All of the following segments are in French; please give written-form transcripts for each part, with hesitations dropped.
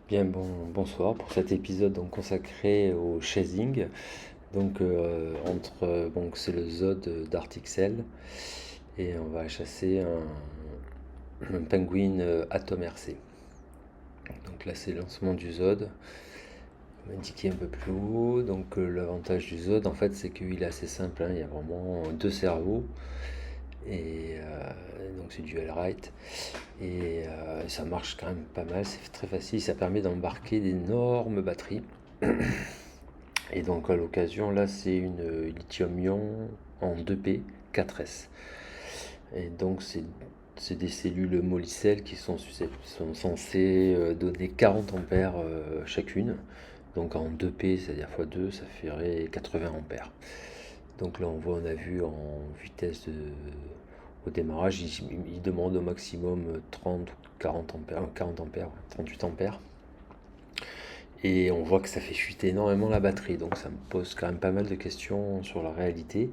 Bien, bonsoir pour cet épisode donc consacré au chasing. C'est le Zod d'Artixel et on va chasser un pingouin Atom RC. Donc là c'est le lancement du Zod, indiqué un peu plus haut. L'avantage du Zod en fait c'est qu'il est assez simple, hein. Il y a vraiment deux cerveaux donc c'est dual right et ça marche quand même pas mal, c'est très facile, ça permet d'embarquer d'énormes batteries. Et donc à l'occasion, là, c'est une lithium-ion en 2P 4S. Et donc c'est des cellules molicelles qui sont censées donner 40 ampères chacune. Donc en 2P, c'est-à-dire x2, ça ferait 80 ampères. Donc là, on a vu en au démarrage, il demande au maximum 30 ou 40 ampères, 40 ampères, 38 ampères. Et on voit que ça fait chuter énormément la batterie, donc ça me pose quand même pas mal de questions sur la réalité,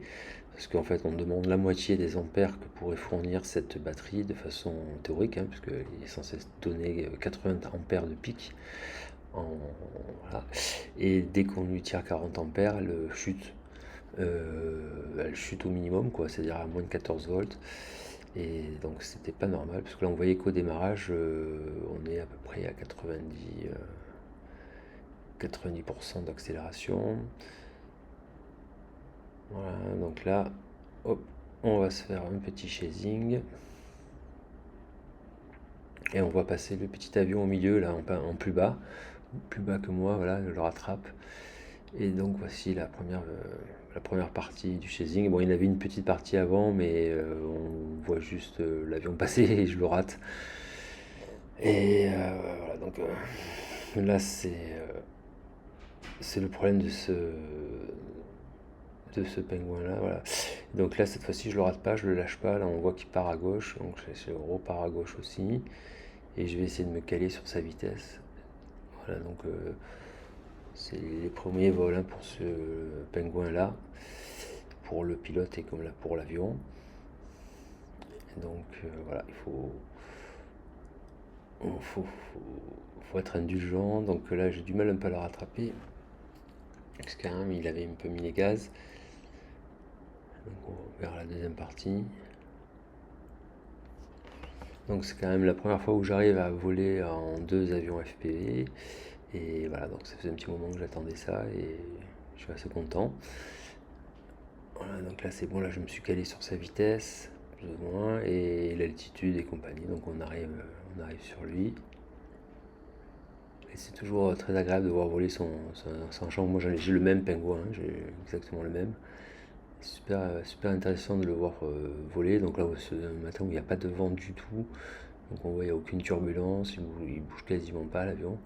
parce qu'en fait on demande la moitié des ampères que pourrait fournir cette batterie de façon théorique, hein, puisqu'il est censé donner 80 ampères de pic, en, voilà. Et dès qu'on lui tire 40 ampères, elle chute au minimum, quoi, c'est-à-dire à moins de 14 volts. Et donc c'était pas normal, parce que là on voyait qu'au démarrage, on est à peu près à 90% d'accélération. Voilà, donc là, hop, on va se faire un petit chasing. Et on voit passer le petit avion au milieu, là, en plus bas que moi, voilà, je le rattrape. Et donc voici la première partie du chasing. Bon, il y en avait une petite partie avant, mais on voit juste l'avion passer et je le rate. Et voilà, là, c'est le problème de ce pingouin-là, voilà. Donc là, cette fois-ci, je le rate pas, je le lâche pas. Là, on voit qu'il part à gauche, donc je repars à gauche aussi. Et je vais essayer de me caler sur sa vitesse. Voilà, c'est les premiers vols, hein, pour ce pingouin-là, pour le pilote et comme là pour l'avion. Voilà, faut être indulgent. Donc là, j'ai du mal un peu à le rattraper, parce quand même, il avait un peu mis les gaz. Donc on va vers la deuxième partie. Donc c'est quand même la première fois où j'arrive à voler en deux avions FPV. Et voilà, donc ça faisait un petit moment que j'attendais ça et je suis assez content. Voilà, donc là c'est bon, là je me suis calé sur sa vitesse, plus ou moins, et l'altitude et compagnie. Donc on arrive sur lui. Et c'est toujours très agréable de voir voler son champ. Moi j'ai le même pingouin, hein, j'ai exactement le même. Super, super intéressant de le voir voler. Donc là, ce matin où il n'y a pas de vent du tout, donc on voit il n'y a aucune turbulence, il bouge quasiment pas l'avion.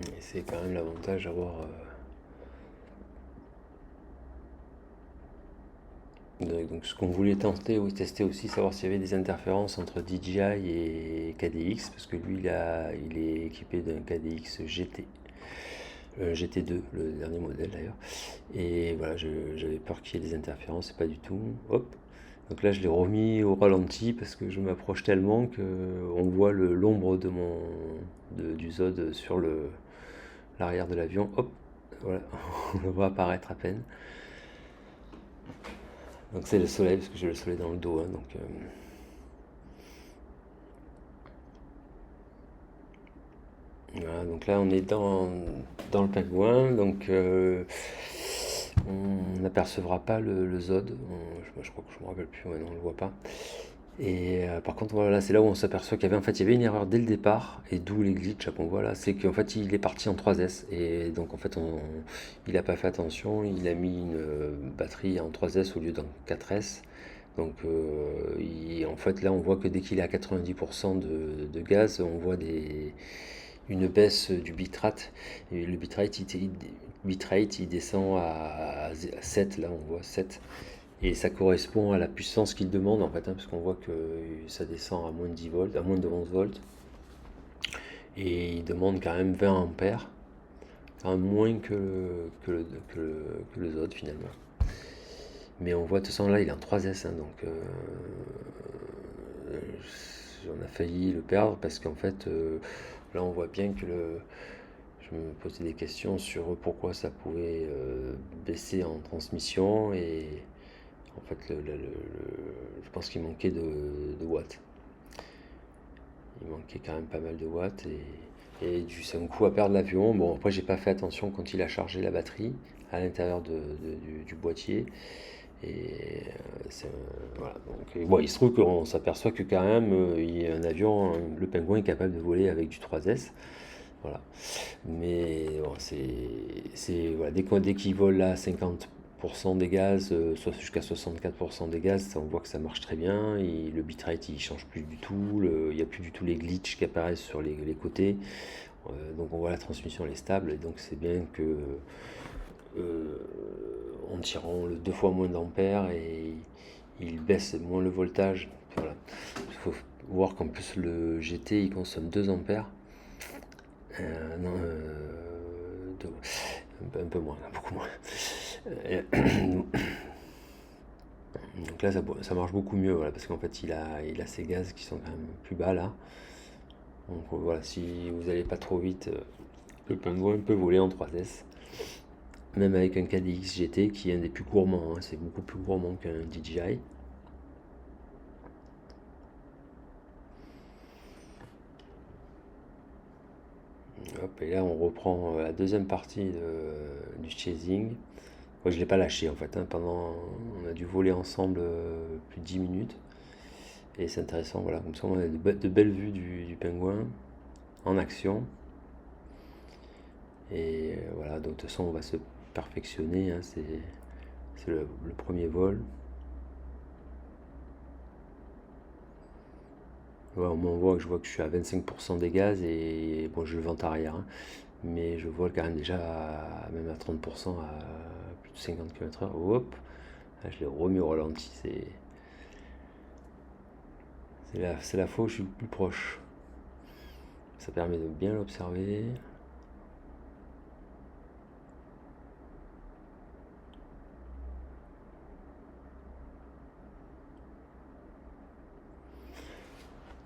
Et c'est quand même l'avantage d'avoir donc ce qu'on voulait tester aussi, savoir s'il y avait des interférences entre DJI et KDX, parce que lui il est équipé d'un KDX GT. GT2, le dernier modèle d'ailleurs. Et voilà, j'avais peur qu'il y ait des interférences, c'est pas du tout. Hop. Donc là, je l'ai remis au ralenti parce que je m'approche tellement que on voit l'ombre du Zod sur l'arrière de l'avion. Hop, voilà, on le voit apparaître à peine. Donc c'est le soleil parce que j'ai le soleil dans le dos, hein, voilà, donc là on est dans le pingouin, on n'apercevra pas le Zod. Je crois que je me rappelle plus, ouais, non, on le voit pas. Et par contre, voilà, c'est là où on s'aperçoit il y avait une erreur dès le départ, et d'où les glitches qu'on voit là, c'est qu'en fait il est parti en 3S, et donc en fait il n'a pas fait attention, il a mis une batterie en 3S au lieu d'en 4S. En fait là on voit que dès qu'il est à 90% de gaz, on voit une baisse du bitrate, et le bitrate il descend à 7, là on voit 7. Et ça correspond à la puissance qu'il demande en fait, hein, parce qu'on voit que ça descend à moins de 10 volts, à moins de 11 volts. Et il demande quand même 20 ampères, quand même moins que le Zod finalement. Mais on voit de toute façon là il est en 3S, hein, on a failli le perdre parce qu'en fait, là on voit bien que je me posais des questions sur pourquoi ça pouvait baisser en transmission et en fait je pense qu'il manquait de watts. Il manquait quand même pas mal de watts et c'est un coup à perdre l'avion. Bon, après j'ai pas fait attention quand il a chargé la batterie à l'intérieur du boîtier. Et voilà. Donc, bon, il se trouve qu'on s'aperçoit que quand même, il y a un avion, le Pingouin est capable de voler avec du 3S. Voilà. Mais bon, voilà, dès qu'il vole là 50% des gaz, soit jusqu'à 64% des gaz, on voit que ça marche très bien. Le bitrate il change plus du tout, il n'y a plus du tout les glitches qui apparaissent sur les côtés. Donc on voit la transmission elle est stable, et donc c'est bien que euh, en tirant deux fois moins d'ampères et il baisse moins le voltage. Voilà. Il faut voir qu'en plus le GT il consomme 2 ampères. Non, un peu moins, beaucoup moins. Donc là ça marche beaucoup mieux, voilà, parce qu'en fait il a ses gaz qui sont quand même plus bas là. Donc voilà, si vous n'allez pas trop vite, le Pingouin peut voler en 3S. Même avec un KDX GT qui est un des plus gourmands, hein, c'est beaucoup plus gourmand qu'un DJI. Hop, et là on reprend la deuxième partie du chasing. Moi je ne l'ai pas lâché en fait, hein, on a dû voler ensemble plus de 10 minutes. Et c'est intéressant, voilà, comme ça on a de belles vues du Pingouin en action. Et voilà, donc de toute façon on va se perfectionner, hein, c'est le premier vol. Ouais, on m'envoie que je vois que je suis à 25% des gaz et bon, je le vente arrière, hein, mais je vole quand même déjà même à 30% à plus de 50 km/h. Hop, là, je l'ai remis au ralenti. C'est la fois où je suis le plus proche. Ça permet de bien l'observer.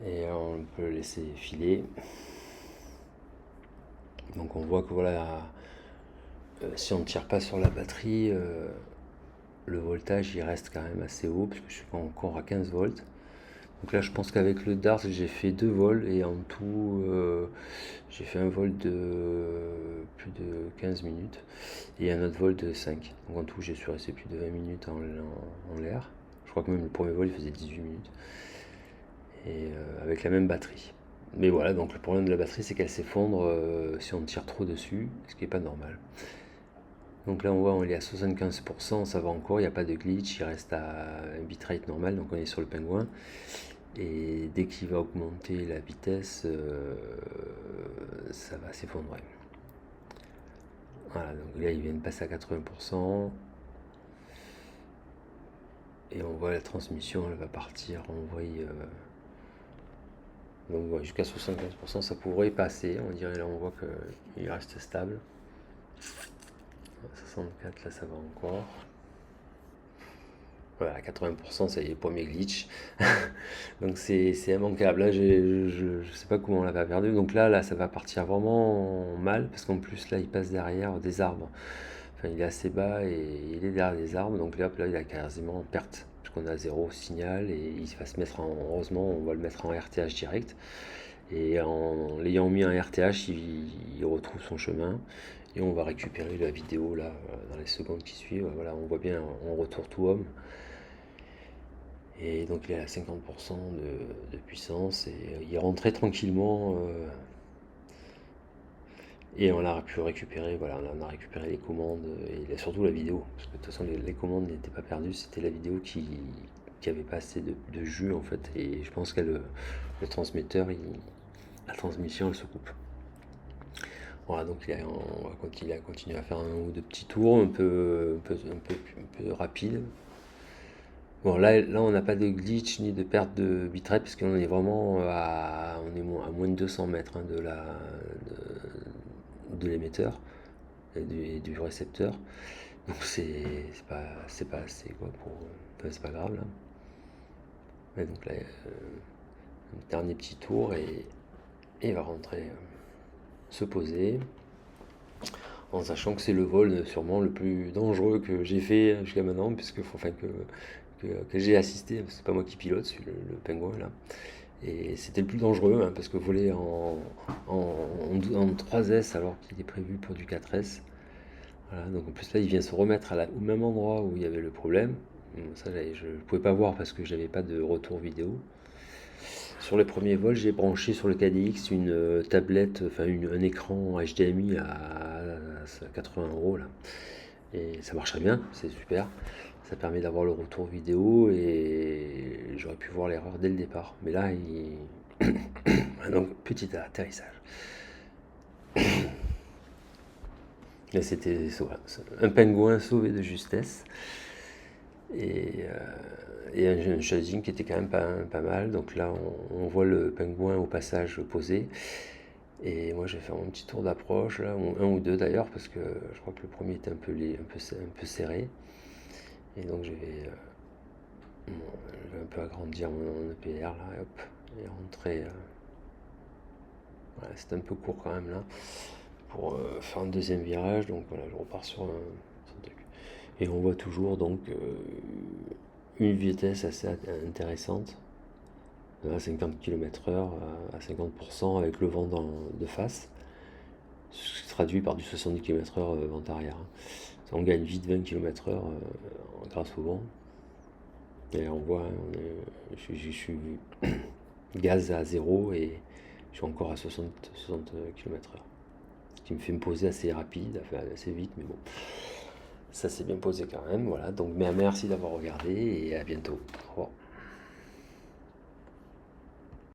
Et on peut le laisser filer. Donc on voit que voilà, si on ne tire pas sur la batterie, le voltage il reste quand même assez haut, parce que je suis encore à 15 volts. Donc là je pense qu'avec le Dart j'ai fait 2 vols et en tout j'ai fait un vol de plus de 15 minutes et un autre vol de 5. Donc en tout j'ai suis resté plus de 20 minutes en l'air. Je crois que même le premier vol il faisait 18 minutes. Et avec la même batterie. Mais voilà, donc le problème de la batterie c'est qu'elle s'effondre si on tire trop dessus, ce qui n'est pas normal. Donc là on voit on est à 75%, ça va encore, il n'y a pas de glitch, il reste à un bitrate normal, donc on est sur le Pingouin. Et dès qu'il va augmenter la vitesse, ça va s'effondrer. Voilà, donc là il vient de passer à 80%. Et on voit la transmission, elle va partir en vrille. Donc ouais, jusqu'à 75%, ça pourrait passer. On dirait là, on voit qu'il reste stable. 64, là, ça va encore. Voilà, à 80%, ça y est, premier glitch. Donc c'est immanquable. Là, je sais pas comment on l'a pas perdu. Donc là, ça va partir vraiment mal. Parce qu'en plus, là, il passe derrière des arbres. Enfin, il est assez bas et il est derrière des arbres. Donc là, il a quasiment perte. Parce qu'on a zéro signal et il va se mettre en. Heureusement, on va le mettre en RTH direct. Et en l'ayant mis en RTH, il retrouve son chemin. Et on va récupérer la vidéo là dans les secondes qui suivent. Voilà, on voit bien en retour tout homme. Et donc il est à 50% de puissance et il rentrait tranquillement et on a pu récupérer, voilà, on a récupéré les commandes et surtout la vidéo, parce que de toute façon les commandes n'étaient pas perdues, c'était la vidéo qui avait pas assez de jus en fait et je pense que le transmetteur, la transmission elle se coupe. Voilà, donc on va continuer à faire un ou deux petits tours un peu rapides. Bon, là on n'a pas de glitch ni de perte de bitrate parce qu'on est vraiment à moins de 200 mètres hein, de l'émetteur et du récepteur. Donc c'est pas assez quoi pour. Enfin, c'est pas grave là. Ouais, donc là, un dernier petit tour et il va rentrer, se poser, en sachant que c'est le vol sûrement le plus dangereux que j'ai fait jusqu'à maintenant, puisque enfin que j'ai assisté, c'est pas moi qui pilote, c'est le pingouin là. Et c'était le plus dangereux, hein, parce que voler en 3S alors qu'il est prévu pour du 4S. Voilà, donc en plus là il vient se remettre au même endroit où il y avait le problème. Bon, ça je ne pouvais pas voir parce que j'avais pas de retour vidéo. Sur les premiers vols, j'ai branché sur le KDX une tablette, enfin un écran HDMI à 80 € là. Et ça marche très bien, c'est super. Ça permet d'avoir le retour vidéo et j'aurais pu voir l'erreur dès le départ. Mais là, donc petit atterrissage. Là, c'était un pingouin sauvé de justesse. Et un chasing qui était quand même pas mal. Donc là, on voit le pingouin au passage posé. Et moi, je vais faire mon petit tour d'approche, là, un ou deux d'ailleurs, parce que je crois que le premier était un peu serré. Et donc, je vais un peu agrandir mon EPR, là, et hop, et rentrer. Voilà, c'est un peu court quand même, là, pour faire un deuxième virage. Donc voilà, je repars sur un truc. Et on voit toujours, donc, une vitesse assez intéressante. À 50 km/h, à 50% avec le vent de face, ce qui se traduit par du 70 km/h vent arrière. On gagne vite 20 km/h grâce au vent. Et on voit, je suis gaz à zéro et je suis encore à 60 km/h. Ce qui me fait me poser assez rapide, enfin assez vite, mais bon, ça s'est bien posé quand même. Voilà, donc merci d'avoir regardé et à bientôt. Au revoir.